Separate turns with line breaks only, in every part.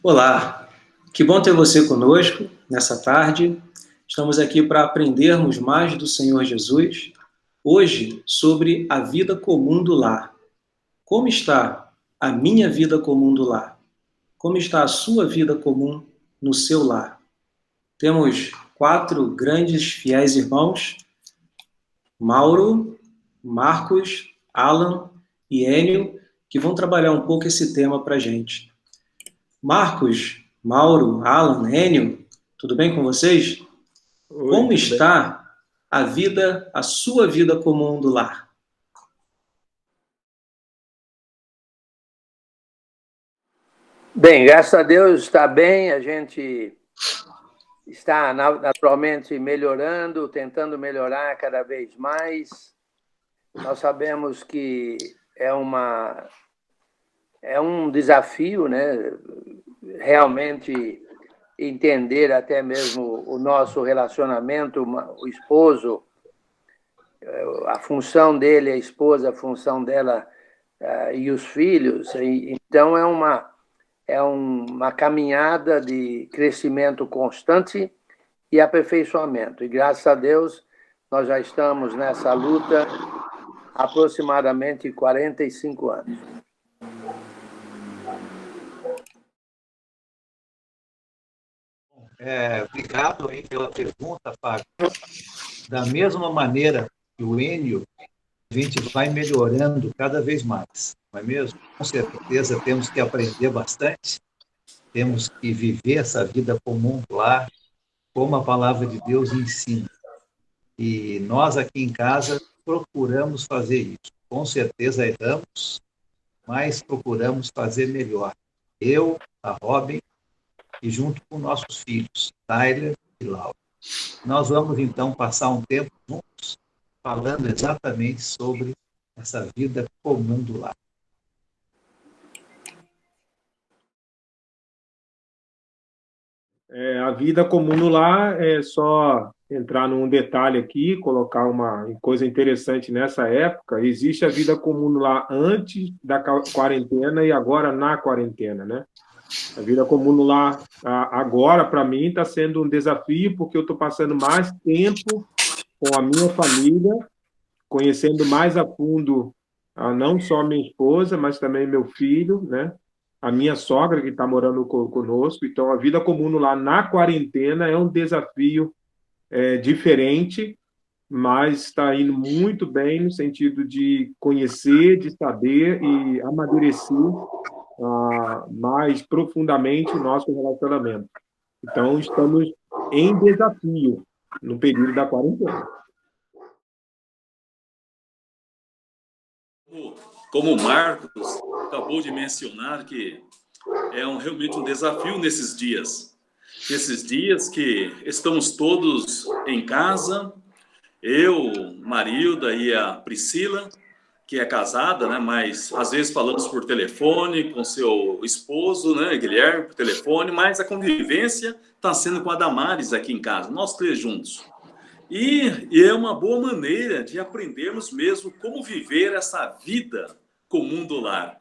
Olá, que bom ter você conosco nessa tarde. Estamos aqui para aprendermos mais do Senhor Jesus, hoje sobre a vida comum do lar. Como está a minha vida comum do lar? Como está a sua vida comum no seu lar? Temos 4 grandes fiéis irmãos, Mauro, Marcos, Alan e Enio, que vão trabalhar um pouco esse tema para a gente. Marcos, Mauro, Alan, Enio, tudo bem com vocês?
Oi,
Como
tudo bem?
está a sua vida comum do lar?
Bem, graças a Deus está bem, a gente está naturalmente melhorando, tentando melhorar cada vez mais. Nós sabemos que é um desafio, né? Realmente entender até mesmo o nosso relacionamento, o esposo, a função dele, a esposa, a função dela e os filhos. Então, é uma caminhada de crescimento constante e aperfeiçoamento. E, graças a Deus, nós já estamos nessa luta há aproximadamente 45 anos.
Obrigado aí pela pergunta, Fábio. Da mesma maneira que o Enio, a gente vai melhorando cada vez mais, não é mesmo? Com certeza temos que aprender bastante, temos que viver essa vida comum lá, como a palavra de Deus ensina. E nós aqui em casa procuramos fazer isso. Com certeza erramos, mas procuramos fazer melhor. Eu, a Robin, e junto com nossos filhos, Tyler e Laura. Nós vamos, então, passar um tempo juntos, falando exatamente sobre essa vida comum do lar.
A vida comum no lar é só entrar num detalhe aqui, colocar uma coisa interessante nessa época. Existe a vida comum no lar antes da quarentena e agora na quarentena, né? A vida comum no lar agora, para mim, está sendo um desafio, porque eu estou passando mais tempo com a minha família, conhecendo mais a fundo não só minha esposa, mas também meu filho, né? A minha sogra, que está morando conosco. Então, a vida comum lá na quarentena é um desafio diferente, mas está indo muito bem no sentido de conhecer, de saber e amadurecer mais profundamente o nosso relacionamento. Então, estamos em desafio no período da quarentena.
Como o Marcos acabou de mencionar, que realmente um desafio nesses dias. Nesses dias que estamos todos em casa, eu, Marilda e a Priscila, que é casada, né? Mas às vezes falamos por telefone com seu esposo, né, Guilherme, por telefone, mas a convivência está sendo com a Damares aqui em casa, nós 3 juntos. E é uma boa maneira de aprendermos mesmo como viver essa vida comum do lar.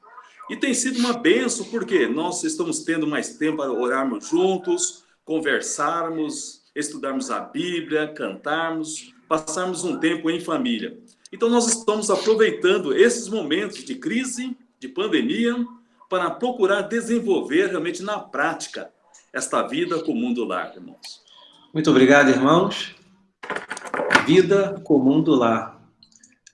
E tem sido uma benção, porque nós estamos tendo mais tempo para orarmos juntos, conversarmos, estudarmos a Bíblia, cantarmos, passarmos um tempo em família. Então nós estamos aproveitando esses momentos de crise, de pandemia, para procurar desenvolver realmente na prática esta vida comum do lar, irmãos.
Muito obrigado, irmãos. Vida comum do lar.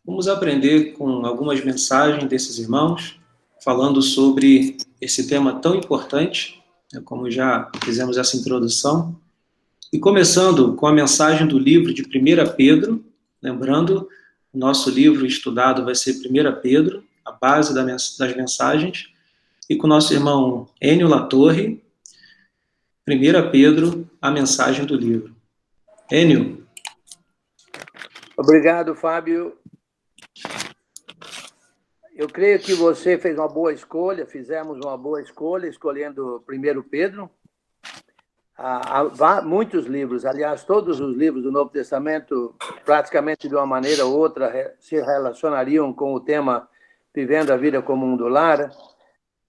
Vamos aprender com algumas mensagens desses irmãos, falando sobre esse tema tão importante, como já fizemos essa introdução. E começando com a mensagem do livro de 1 Pedro, lembrando, o nosso livro estudado vai ser 1 Pedro, a base das mensagens, e com o nosso irmão Enio Latorre, 1 Pedro, a mensagem do livro. Enio.
Obrigado, Fábio. Eu creio que você fez uma boa escolha, fizemos uma boa escolha, escolhendo 1 Pedro. Há muitos livros, aliás, todos os livros do Novo Testamento, praticamente de uma maneira ou outra, se relacionariam com o tema Vivendo a Vida Comum do Lar.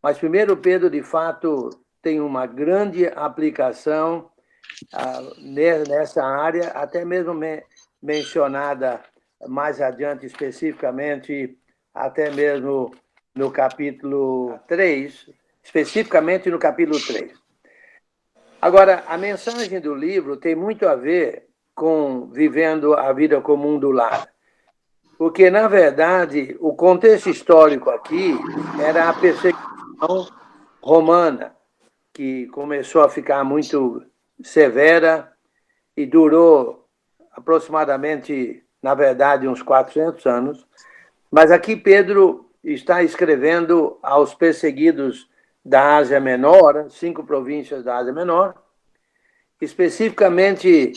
Mas 1 Pedro, de fato, tem uma grande aplicação nessa área, até mesmo mencionada mais adiante especificamente, até mesmo no capítulo 3, especificamente no capítulo 3. Agora, a mensagem do livro tem muito a ver com vivendo a vida comum do lar. Porque, na verdade, o contexto histórico aqui era a perseguição romana, que começou a ficar muito severa e durou aproximadamente, na verdade, uns 400 anos. Mas aqui Pedro está escrevendo aos perseguidos da Ásia Menor, 5 províncias da Ásia Menor, especificamente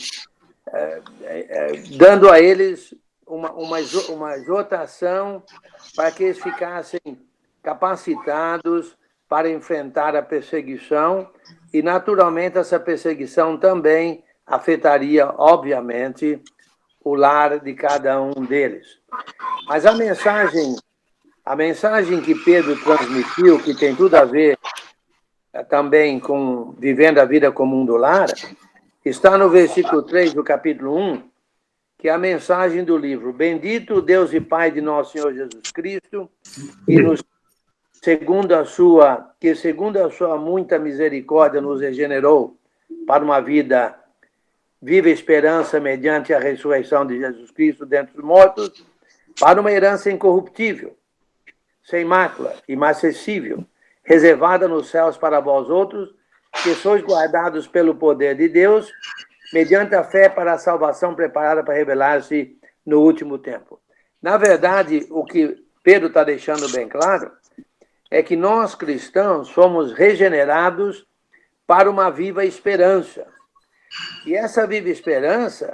dando a eles uma exortação para que eles ficassem capacitados para enfrentar a perseguição e, naturalmente, essa perseguição também afetaria, obviamente, o lar de cada um deles. Mas a mensagem que Pedro transmitiu, que tem tudo a ver também com vivendo a vida comum do lar, está no versículo 3 do capítulo 1, que é a mensagem do livro. Bendito Deus e Pai de nosso Senhor Jesus Cristo, segundo a sua muita misericórdia nos regenerou para uma vida viva esperança mediante a ressurreição de Jesus Cristo dentre os mortos, para uma herança incorruptível, sem mácula, imacessível, reservada nos céus para vós outros, que sois guardados pelo poder de Deus, mediante a fé para a salvação preparada para revelar-se no último tempo. Na verdade, o que Pedro está deixando bem claro é que nós, cristãos, fomos regenerados para uma viva esperança. E essa viva esperança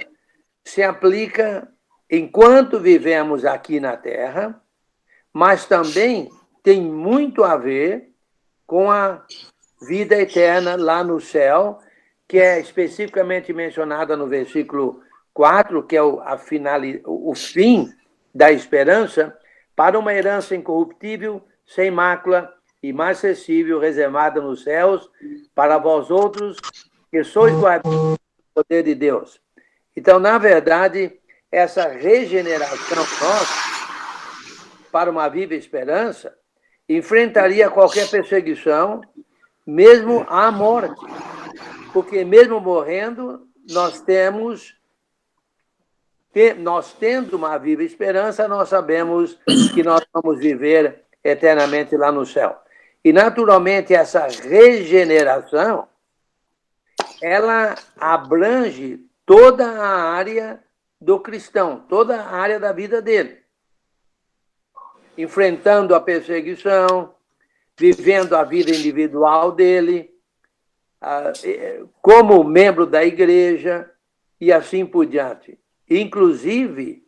se aplica enquanto vivemos aqui na Terra, mas também tem muito a ver com a vida eterna lá no céu, que é especificamente mencionada no versículo 4, que é o fim da esperança, para uma herança incorruptível, sem mácula, imacessível, reservada nos céus, para vós outros, que sois guardados pelo poder de Deus. Então, na verdade, essa regeneração nossa, para uma viva esperança, enfrentaria qualquer perseguição, mesmo a morte. Porque mesmo morrendo, nós tendo uma viva esperança, nós sabemos que nós vamos viver eternamente lá no céu. E, naturalmente, essa regeneração, ela abrange toda a área do cristão, toda a área da vida dele. Enfrentando a perseguição, vivendo a vida individual dele, como membro da igreja e assim por diante. Inclusive,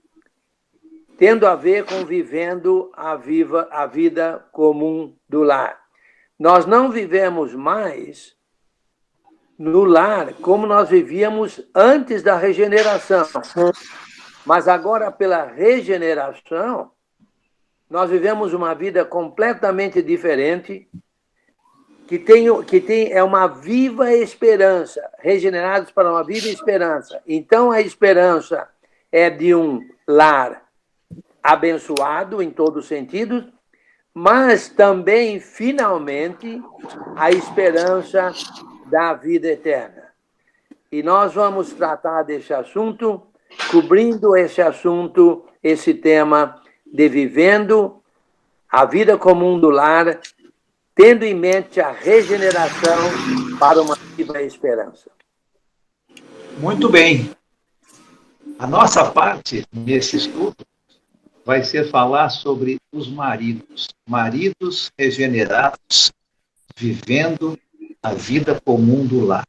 tendo a ver com vivendo a vida comum do lar. Nós não vivemos mais no lar como nós vivíamos antes da regeneração. Mas agora, pela regeneração, nós vivemos uma vida completamente diferente, é uma viva esperança, regenerados para uma viva esperança. Então, a esperança é de um lar abençoado em todos os sentidos, mas também, finalmente, a esperança da vida eterna. E nós vamos tratar desse assunto, cobrindo esse assunto, esse tema de vivendo a vida comum do lar, tendo em mente a regeneração para uma viva esperança.
Muito bem. A nossa parte nesse estudo vai ser falar sobre os maridos regenerados, vivendo a vida comum do lar.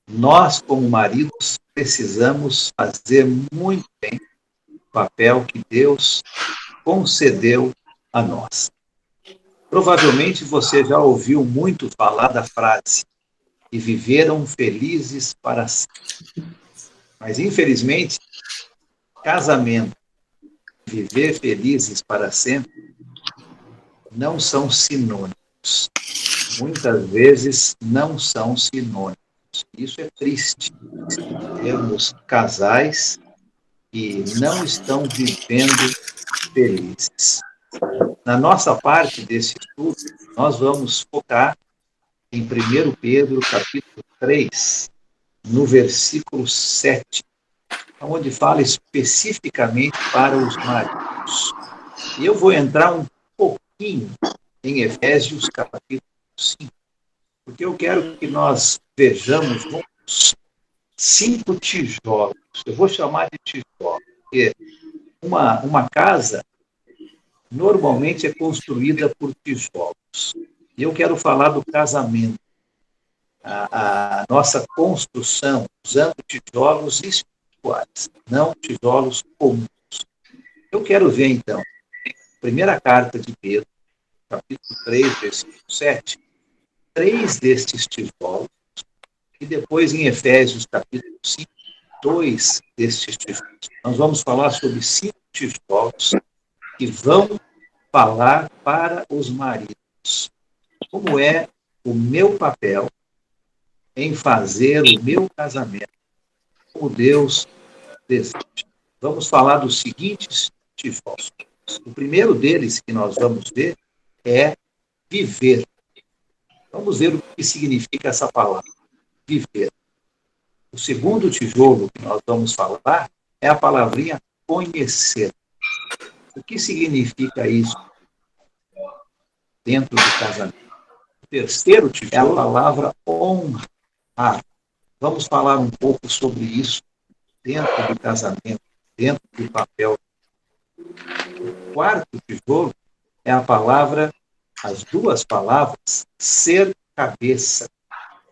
Nós, como maridos, precisamos fazer muito bem o papel que Deus concedeu a nós. Provavelmente você já ouviu muito falar da frase "e viveram felizes para sempre". Mas, infelizmente, casamento e viver felizes para sempre não são sinônimos. muitas vezes não são sinônimos. Isso é triste. Temos casais que não estão vivendo felizes. Na nossa parte desse estudo, nós vamos focar em 1 Pedro, capítulo 3, no versículo 7, onde fala especificamente para os maridos. E eu vou entrar um pouquinho em Efésios, capítulo 5, porque eu quero que nós vejamos juntos 5 tijolos. Eu vou chamar de tijolos, porque uma casa normalmente é construída por tijolos. E eu quero falar do casamento. A nossa construção usando tijolos espirituais, não tijolos comuns. Eu quero ver, então, primeira carta de Pedro, capítulo 3, versículo 7, 3 destes tijolos, e depois em Efésios, capítulo 5, 2 destes tijolos. Nós vamos falar sobre 5 tijolos que vão falar para os maridos. Como é o meu papel em fazer o meu casamento como Deus deseja. Vamos falar dos seguintes tijolos. O primeiro deles que nós vamos ver é viver. Vamos ver o que significa essa palavra, viver. O segundo tijolo que nós vamos falar é a palavrinha conhecer. O que significa isso dentro do casamento? O terceiro tijolo é a palavra honrar. Vamos falar um pouco sobre isso dentro do casamento, dentro do papel. O quarto tijolo é a palavra, as duas palavras, ser cabeça.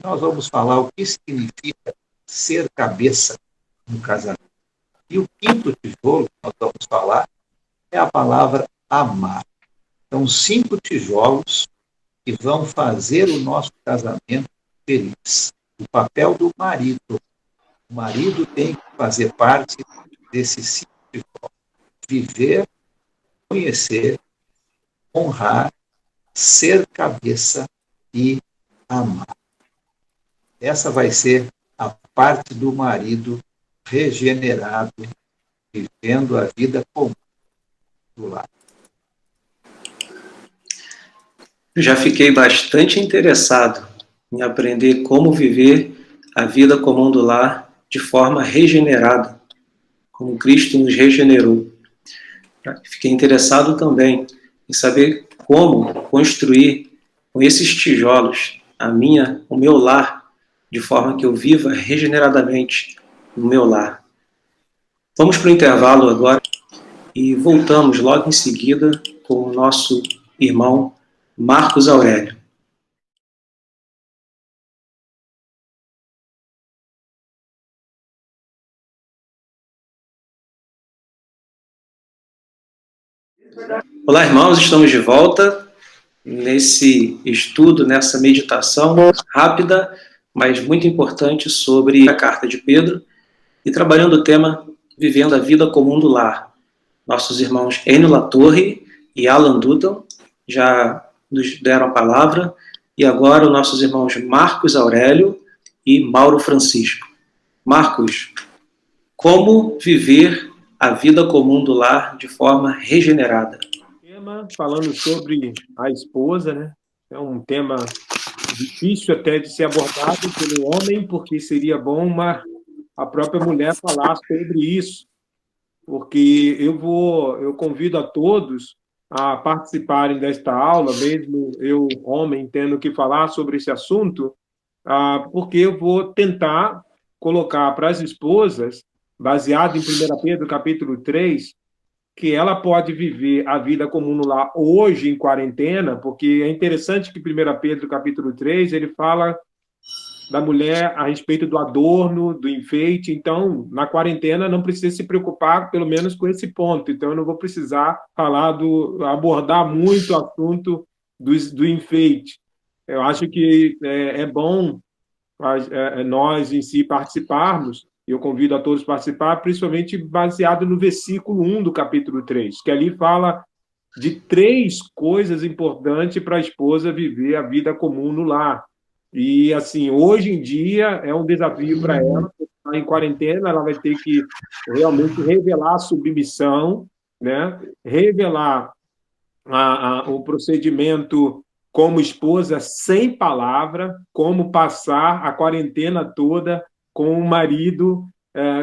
Nós vamos falar o que significa ser cabeça no casamento. E o quinto tijolo que nós vamos falar é a palavra amar. Então, 5 tijolos que vão fazer o nosso casamento feliz. O papel do marido. O marido tem que fazer parte desses 5 tijolos. Viver, conhecer, honrar, ser cabeça e amar. Essa vai ser a parte do marido regenerado, vivendo a vida comum do lar.
Eu já fiquei bastante interessado em aprender como viver a vida comum do lar de forma regenerada, como Cristo nos regenerou. Fiquei interessado também em saber como construir com esses tijolos o meu lar, de forma que eu viva regeneradamente no meu lar. Vamos para o intervalo agora e voltamos logo em seguida com o nosso irmão Marcos Aurélio. Olá, irmãos, estamos de volta nesse estudo, nessa meditação rápida, mas muito importante sobre a carta de Pedro e trabalhando o tema Vivendo a Vida Comum do Lar. Nossos irmãos Enio Latorre e Alan Dutton já nos deram a palavra e agora os nossos irmãos Marcos Aurélio e Mauro Francisco. Marcos, como viver a vida comum do lar de forma regenerada?
Falando sobre a esposa, né? É um tema difícil até de ser abordado pelo homem, porque seria bom a própria mulher falar sobre isso, porque eu convido a todos a participarem desta aula, mesmo eu, homem, tendo que falar sobre esse assunto, porque eu vou tentar colocar para as esposas, baseado em 1 Pedro, capítulo 3, que ela pode viver a vida comum no lar hoje, em quarentena, porque é interessante que 1 Pedro, capítulo 3, ele fala da mulher a respeito do adorno, do enfeite. Então, na quarentena, não precisa se preocupar, pelo menos, com esse ponto. Então, eu não vou precisar abordar muito o assunto do enfeite. Eu acho que é bom nós, em si, participarmos. Eu convido a todos a participar, principalmente baseado no versículo 1 do capítulo 3, que ali fala de 3 coisas importantes para a esposa viver a vida comum no lar. E, assim, hoje em dia é um desafio para ela, porque está em quarentena, ela vai ter que realmente revelar a submissão, né? Revelar o procedimento como esposa sem palavra, como passar a quarentena toda com o marido,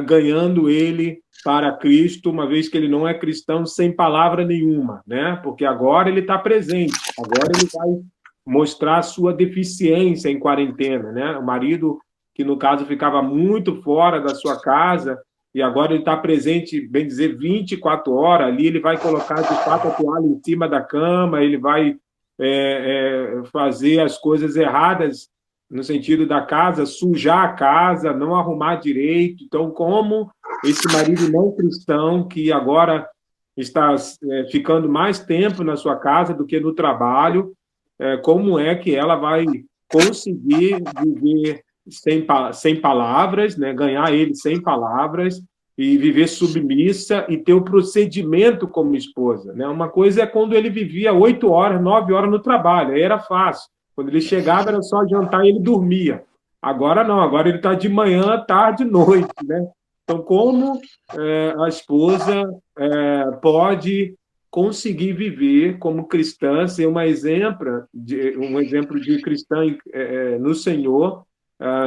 ganhando ele para Cristo, uma vez que ele não é cristão, sem palavra nenhuma, né? Porque agora ele está presente, agora ele vai mostrar a sua deficiência em quarentena, né? O marido, que no caso ficava muito fora da sua casa, e agora ele está presente, bem dizer, 24 horas, ali ele vai colocar de fato a toalha em cima da cama, ele vai fazer as coisas erradas no sentido da casa, sujar a casa, não arrumar direito. Então, como esse marido não cristão, que agora está ficando mais tempo na sua casa do que no trabalho, como é que ela vai conseguir viver sem palavras, né? Ganhar ele sem palavras e viver submissa e ter o procedimento como esposa, né? Uma coisa é quando ele vivia 8 horas, 9 horas no trabalho, aí era fácil. Quando ele chegava era só jantar e ele dormia. Agora não, agora ele está de manhã, tarde, noite, né? Então, como a esposa pode conseguir viver como cristã, ser um exemplo de cristã no Senhor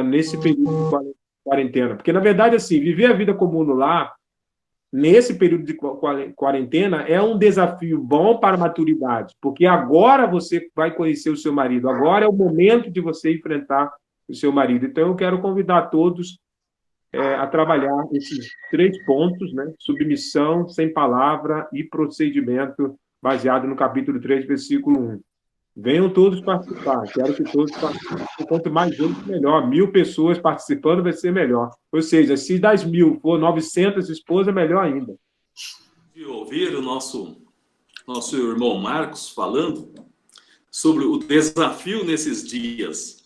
nesse período de quarentena? Porque, na verdade, assim, viver a vida comum no lar, nesse período de quarentena, é um desafio bom para a maturidade, porque agora você vai conhecer o seu marido, agora é o momento de você enfrentar o seu marido. Então, eu quero convidar todos a trabalhar esses 3 pontos, né? Submissão, sem palavra e procedimento, baseado no capítulo 3, versículo 1. Venham todos participar, quero que todos participem. Quanto mais gente, melhor. 1.000 pessoas participando vai ser melhor. Ou seja, se das 1.000 for 900 esposas, melhor ainda.
De ouvir o nosso irmão Marcos falando sobre o desafio nesses dias.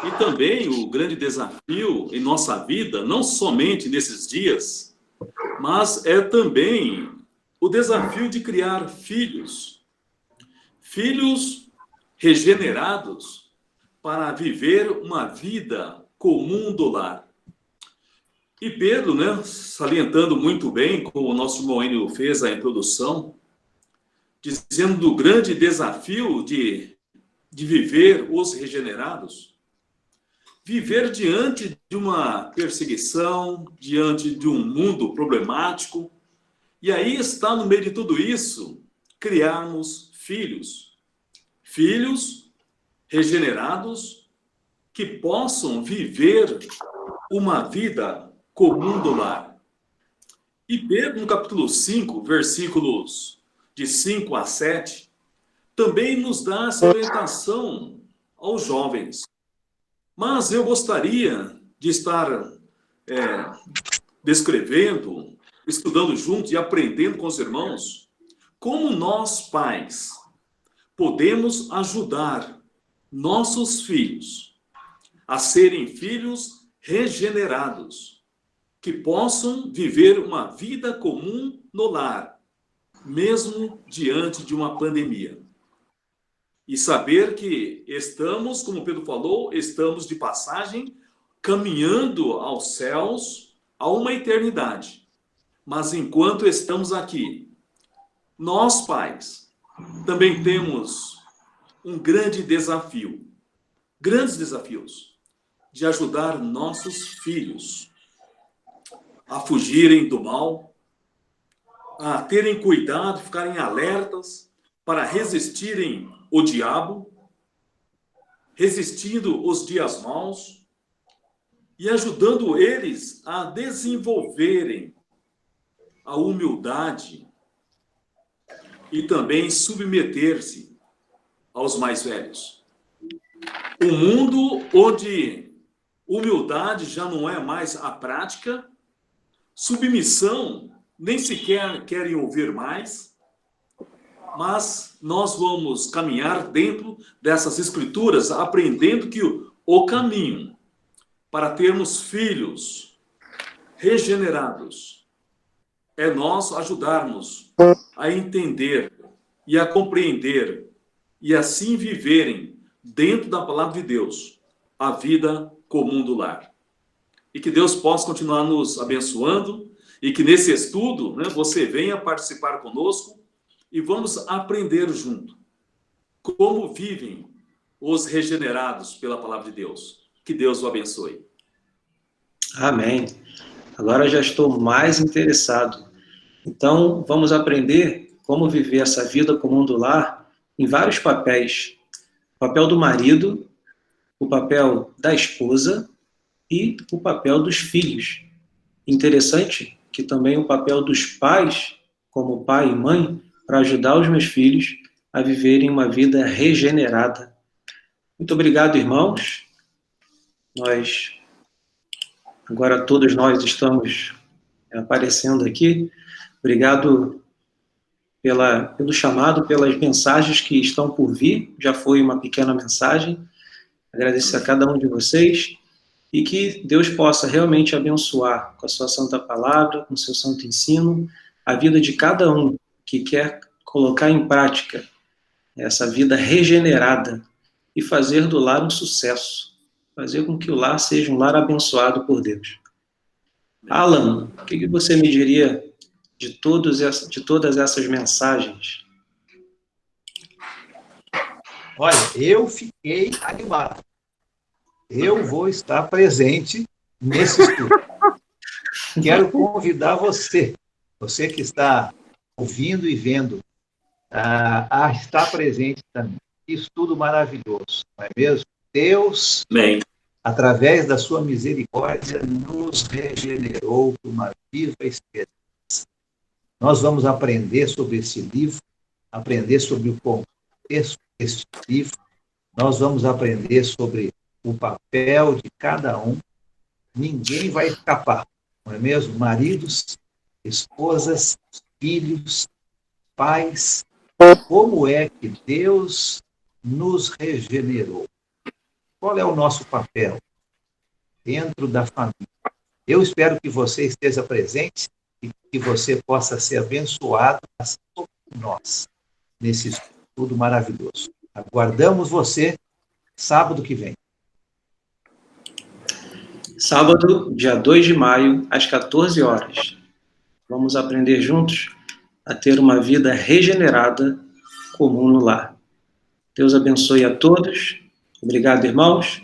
E também o grande desafio em nossa vida, não somente nesses dias, mas é também o desafio de criar filhos. Filhos regenerados para viver uma vida comum do lar. E Pedro, né, salientando muito bem, como o nosso irmão Enio fez a introdução, dizendo do grande desafio de viver os regenerados. Viver diante de uma perseguição, diante de um mundo problemático. E aí está, no meio de tudo isso, criarmos filhos. Filhos regenerados que possam viver uma vida comum do lar. E Pedro, no capítulo 5, versículos de 5 a 7, também nos dá essa orientação aos jovens. Mas eu gostaria de estar descrevendo, estudando junto e aprendendo com os irmãos, como nós, pais, podemos ajudar nossos filhos a serem filhos regenerados, que possam viver uma vida comum no lar, mesmo diante de uma pandemia. E saber que estamos, como Pedro falou, estamos de passagem, caminhando aos céus, a uma eternidade. Mas enquanto estamos aqui, nós, pais, também temos um grande desafio, grandes desafios, de ajudar nossos filhos a fugirem do mal, a terem cuidado, ficarem alertas para resistirem o diabo, resistindo os dias maus e ajudando eles a desenvolverem a humildade e também submeter-se aos mais velhos. Um mundo onde humildade já não é mais a prática, submissão nem sequer querem ouvir mais, mas nós vamos caminhar dentro dessas escrituras, aprendendo que o caminho para termos filhos regenerados é nós ajudarmos a entender e a compreender e assim viverem dentro da palavra de Deus a vida comum do lar. E que Deus possa continuar nos abençoando e que nesse estudo, né, você venha participar conosco e vamos aprender junto como vivem os regenerados pela palavra de Deus. Que Deus o abençoe.
Amém. Agora já estou mais interessado. Então, vamos aprender como viver essa vida comum do lar em vários papéis. O papel do marido, o papel da esposa e o papel dos filhos. Interessante que também o papel dos pais, como pai e mãe, para ajudar os meus filhos a viverem uma vida regenerada. Muito obrigado, irmãos. Agora todos nós estamos aparecendo aqui. Obrigado pelo chamado, pelas mensagens que estão por vir. Já foi uma pequena mensagem. Agradeço a cada um de vocês e que Deus possa realmente abençoar com a sua santa palavra, com o seu santo ensino, a vida de cada um que quer colocar em prática essa vida regenerada e fazer do lar um sucesso, fazer com que o lar seja um lar abençoado por Deus. Alan, o que você me diria de todas essas mensagens?
Olha, eu fiquei animado. Eu vou estar presente nesse estudo. Quero convidar você que está ouvindo e vendo, a estar presente também. Que estudo maravilhoso, não é mesmo? Deus,
Amém.
através da sua misericórdia, nos regenerou por uma viva esperança. Nós vamos aprender sobre esse livro, aprender sobre o contexto desse livro, nós vamos aprender sobre o papel de cada um. Ninguém vai escapar, não é mesmo? Maridos, esposas, filhos, pais, como é que Deus nos regenerou? Qual é o nosso papel dentro da família? Eu espero que você esteja presente e que você possa ser abençoado assim como nós, nesse estudo maravilhoso. Aguardamos você sábado que vem.
Sábado, dia 2 de maio, às 14 horas. Vamos aprender juntos a ter uma vida regenerada comum no lar. Deus abençoe a todos. Obrigado, irmãos.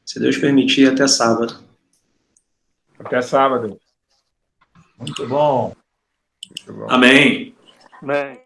Se Deus permitir, até sábado.
Até sábado.
Muito bom.
Muito bom.
Amém.
Amém.